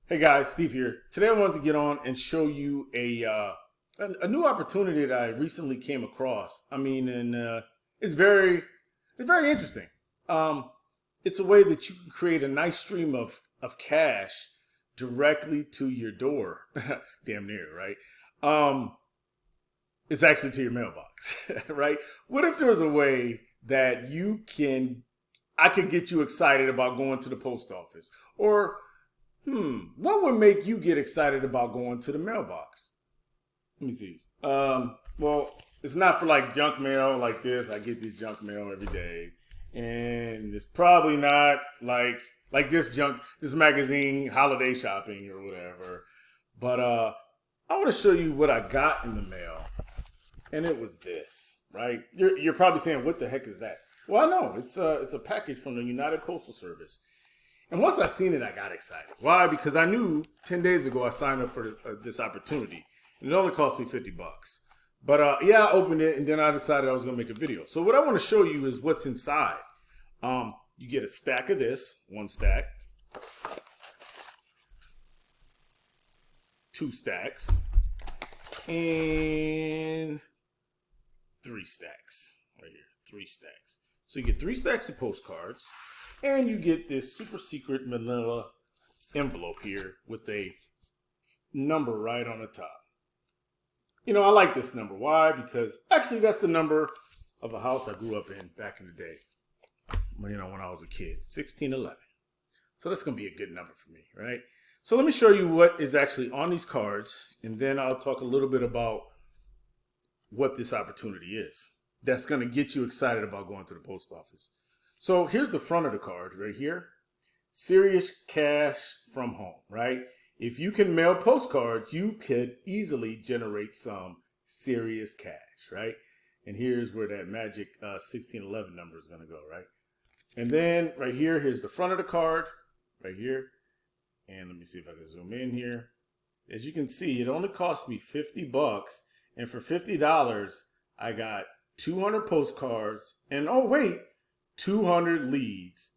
Hey guys, Steve here. Today I wanted to get on and show you a new opportunity that I recently came across. It's very interesting. It's a way that you can create a nice stream of cash directly to your door. Damn near, right? It's actually to your mailbox, right? What if there was a way that I could get you excited about going to the post office? Or what would make you get excited about going to the mailbox? Let me see. Well, it's not for like junk mail like this. I get this junk mail every day. And it's probably not like this magazine holiday shopping or whatever. But I want to show you what I got in the mail. And it was this, right? You're probably saying, what the heck is that? Well, I know. It's a package from the United Postal Service. And once I seen it, I got excited. Why? Because I knew 10 days ago I signed up for this opportunity. And it only cost me $50. But I opened it and then I decided I was going to make a video. So what I want to show you is what's inside. You get a stack of this, one stack, two stacks, and three stacks. Right here, three stacks. So you get 3 stacks of postcards. And you get this super secret manila envelope here with a number right on the top. You know, I like this number. Why? Because actually that's the number of a house I grew up in back in the day. You know, when I was a kid, 1611. So that's going to be a good number for me, right? So let me show you what is actually on these cards. And then I'll talk a little bit about what this opportunity is. That's going to get you excited about going to the post office. So here's the front of the card right here. Serious cash from home, right? If you can mail postcards, you could easily generate some serious cash, right? And here's where that magic 1611 number is going to go, right? And then right here, here's the front of the card right here. And let me see if I can zoom in here. As you can see, it only cost me $50. And for $50, I got 200 postcards. And oh, wait. 200 leads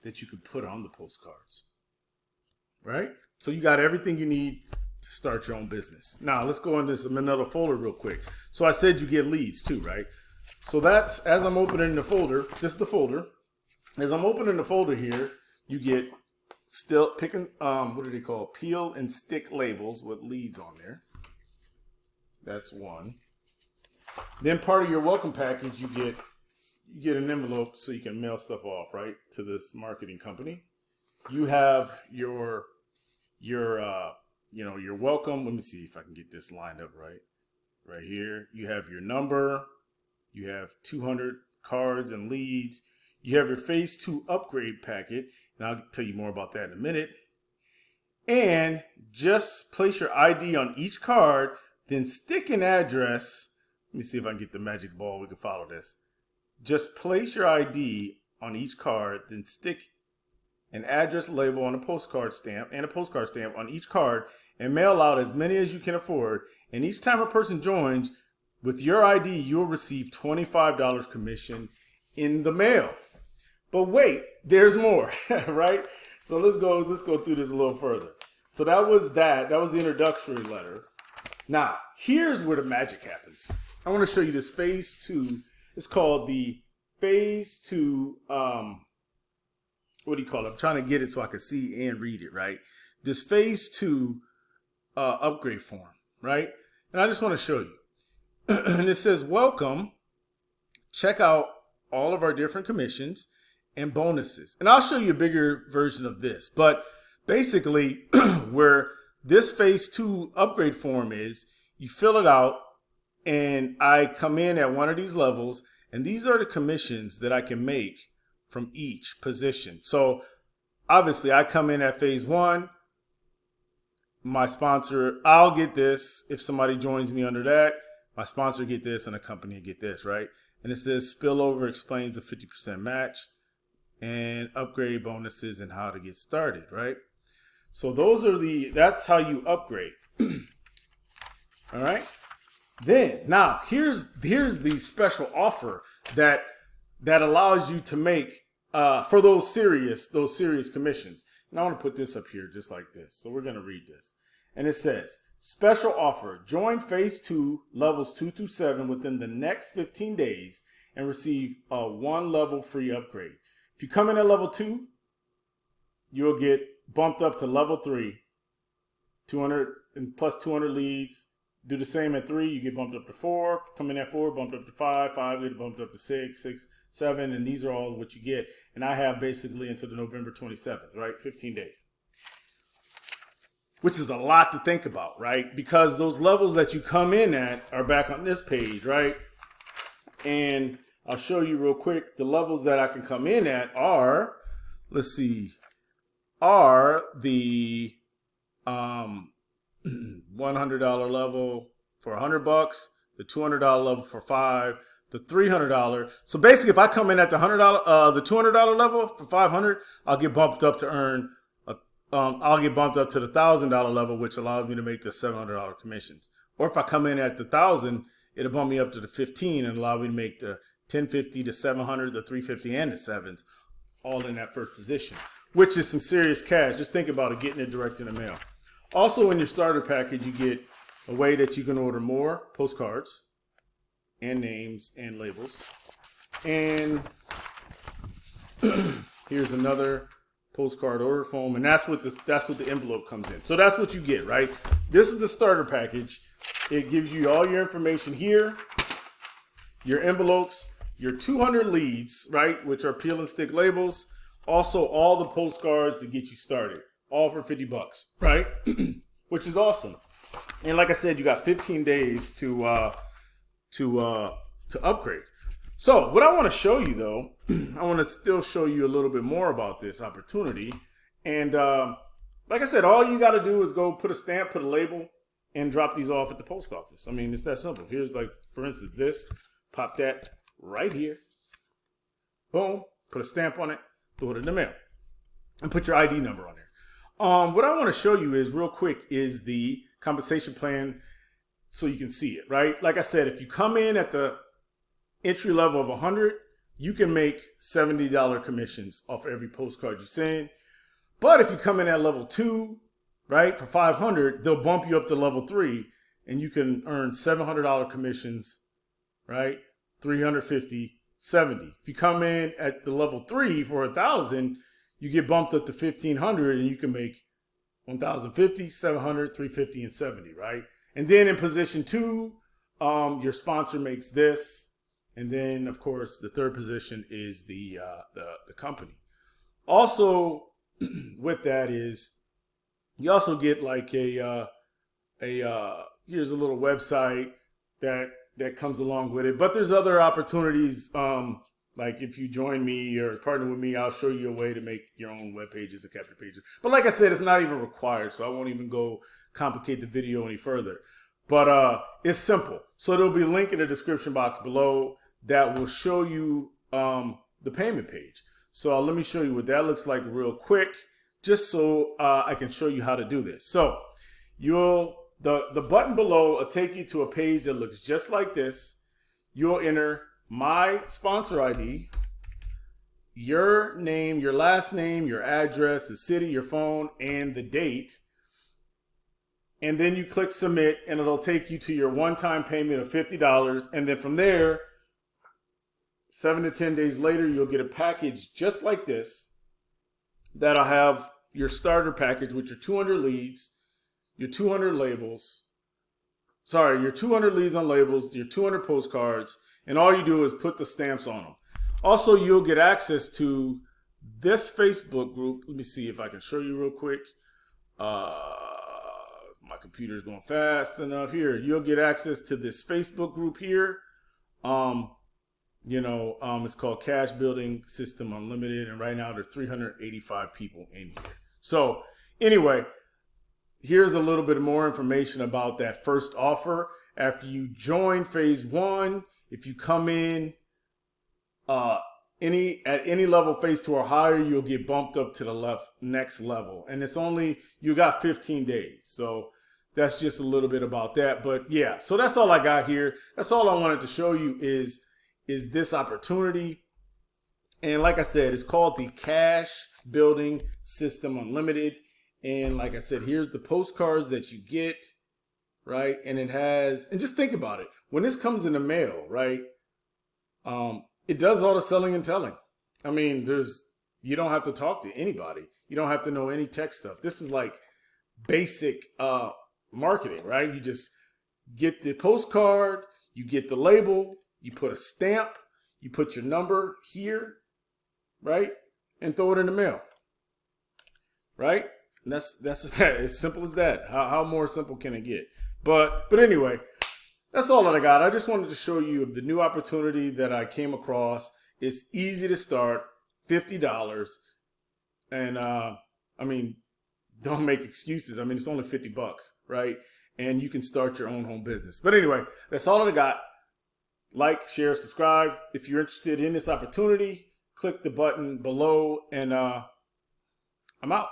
that you could put on the postcards, right? So you got everything you need to start your own business. Now let's go into this manila folder real quick. So I said you get leads too, right? So that's, as I'm opening the folder, this is the folder. As I'm opening the folder here, you get what do they call? Peel and stick labels with leads on there. That's one. Then part of your welcome package, you get an envelope so you can mail stuff off, right, to this marketing company. You have your welcome. Let me see if I can get this lined up right. Right here, you have your number. You have 200 cards and leads. You have your phase 2 upgrade packet, and I'll tell you more about that in a minute. And just place your ID on each card, then stick an address. Let me see if I can get the magic ball. We can follow this. Just place your ID on each card, then stick an address label on a postcard stamp and a postcard stamp on each card and mail out as many as you can afford. And each time a person joins with your ID, you'll receive $25 commission in the mail. But wait, there's more, right? So let's go through this a little further. So that was the introductory letter. Now, here's where the magic happens. I want to show you this phase 2. It's called the phase 2, what do you call it? I'm trying to get it so I can see and read it, right? This phase 2 upgrade form, right? And I just want to show you. And it says, welcome. Check out all of our different commissions and bonuses. And I'll show you a bigger version of this. But basically, where this phase 2 upgrade form is, you fill it out. And I come in at one of these levels, and these are the commissions that I can make from each position. So obviously I come in at phase 1, my sponsor, I'll get this. If somebody joins me under that, my sponsor get this and a company get this, right? And it says spillover explains the 50% match and upgrade bonuses and how to get started, right? So that's how you upgrade. All right. Then now here's the special offer that allows you to make for those serious commissions. And I want to put this up here just like this. So we're going to read this. And it says, special offer, join phase 2, levels 2 through 7 within the next 15 days and receive a 1 level free upgrade. If you come in at level 2, you'll get bumped up to level 3, 200 and plus 200 leads. Do the same at 3, you get bumped up to 4. Come in at 4, bumped up to 5. 5, you get bumped up to 6, 7, and these are all what you get. And I have basically until the November 27th, right? 15 days. Which is a lot to think about, right? Because those levels that you come in at are back on this page, right? And I'll show you real quick. The levels that I can come in at are, let's see, are the $100 level for $100, the $200 level for $5, the $300. So basically, if I come in at the $100, the $200 level for $500, I'll get bumped up to earn. I'll get bumped up to the $1,000 level, which allows me to make the $700 commissions. Or if I come in at the $1,000, it'll bump me up to the $1,500 and allow me to make the $1,050, the $700, the $350, and the $7s, all in that first position, which is some serious cash. Just think about it, getting it direct in the mail. Also, in your starter package, you get a way that you can order more postcards and names and labels. And here's another postcard order form, and that's what the envelope comes in. So that's what you get, right? This is the starter package. It gives you all your information here, your envelopes, your 200 leads, right, which are peel and stick labels. Also, all the postcards to get you started, all for $50, right? Which is awesome. And like I said, you got 15 days to upgrade. So what I want to show you, though, I want to still show you a little bit more about this opportunity. And like I said, all you got to do is go put a stamp, put a label, and drop these off at the post office. I mean, it's that simple. Here's, like, for instance, this. Pop that right here. Boom. Put a stamp on it. Throw it in the mail. And put your ID number on there. What I want to show you is, real quick, is the compensation plan so you can see it, right? Like I said, if you come in at the entry level of 100, you can make $70 commissions off every postcard you send. But if you come in at level 2, right, for 500, they'll bump you up to level 3, and you can earn $700 commissions, right? 350, 70. If you come in at the level 3 for 1,000, you get bumped up to 1,500, and you can make 1,050, 700, 350, and 70, right? And then in position 2, your sponsor makes this. And then, of course, the third position is the company. Also, with that is you also get like here's a little website that comes along with it. But there's other opportunities. Like if you join me or partner with me, I'll show you a way to make your own web pages and capture pages. But like I said, it's not even required, so I won't even go complicate the video any further. But it's simple. So there'll be a link in the description box below that will show you the payment page. So let me show you what that looks like real quick, just so I can show you how to do this. So the button below will take you to a page that looks just like this. You'll enter my sponsor ID, your name, your last name, your address, the city, your phone, and the date. And then you click submit, and it'll take you to your one-time payment of $50. And then from there, 7 to 10 days later, you'll get a package just like this that'll have your starter package with your 200 leads, your 200 labels, your 200 leads on labels, your 200 postcards, and all you do is put the stamps on them. Also, you'll get access to this Facebook group. Let me see if I can show you real quick. My computer's going fast enough here. You'll get access to this Facebook group here. It's called Cash Building System Unlimited, and right now there's 385 people in here. So anyway, here's a little bit more information about that first offer. After you join phase 1, if you come in at any level, phase 2 or higher, you'll get bumped up to the next level. And it's only, you got 15 days. So that's just a little bit about that. But yeah, so that's all I got here. That's all I wanted to show you is this opportunity. And like I said, it's called the Cash Building System Unlimited. And like I said, here's the postcards that you get, right? And it has, and just think about it. When this comes in the mail, right? It does all the selling and telling. I mean, you don't have to talk to anybody. You don't have to know any tech stuff. This is like basic marketing, right? You just get the postcard, you get the label, you put a stamp, you put your number here, right? And throw it in the mail, right? And that's that. As simple as that. How more simple can it get? But anyway, that's all that I got. I just wanted to show you the new opportunity that I came across. It's easy to start, $50. And I mean, don't make excuses. I mean, it's only $50, right? And you can start your own home business. But anyway, that's all that I got. Like, share, subscribe. If you're interested in this opportunity, click the button below, and I'm out.